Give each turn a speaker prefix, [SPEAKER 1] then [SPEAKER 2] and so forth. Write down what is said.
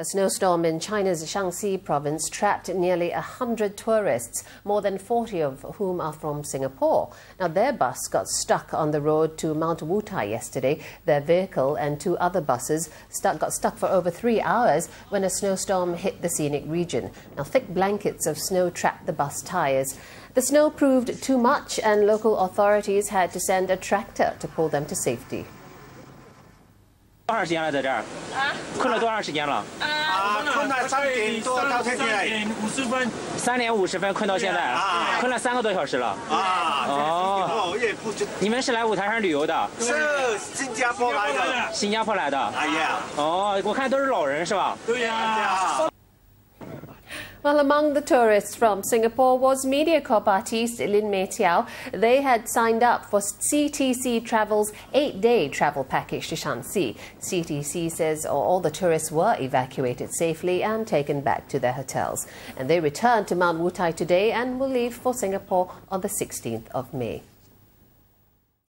[SPEAKER 1] A snowstorm in China's Shanxi province trapped nearly 100 tourists, more than 40 of whom are from Singapore. Now, their bus got stuck on the road to Mount Wutai yesterday. Their vehicle and two other buses got stuck for over 3 hours when a snowstorm hit the scenic region. Now, thick blankets of snow trapped the bus tires. The snow proved too much and local authorities had to send a tractor to pull them to safety.
[SPEAKER 2] 多长时间了，在这儿？困了多长时间了？
[SPEAKER 3] 困了3点多到这边，3点50分。
[SPEAKER 2] 3点50分困到现在，困了3个多小时了。
[SPEAKER 3] 哦，我也不知。
[SPEAKER 2] 你们是来五台山旅游的？
[SPEAKER 3] 是新加坡来的。
[SPEAKER 2] 新加坡来的。
[SPEAKER 3] 哎呀。
[SPEAKER 2] 哦，我看都是老人是吧？
[SPEAKER 3] 对呀。
[SPEAKER 1] Well, among the tourists from Singapore was MediaCorp artiste Lin Mei Tiao. They had signed up for CTC Travel's 8-day travel package to Shanxi. CTC says all the tourists were evacuated safely and taken back to their hotels. And they returned to Mount Wutai today and will leave for Singapore on the 16th of May.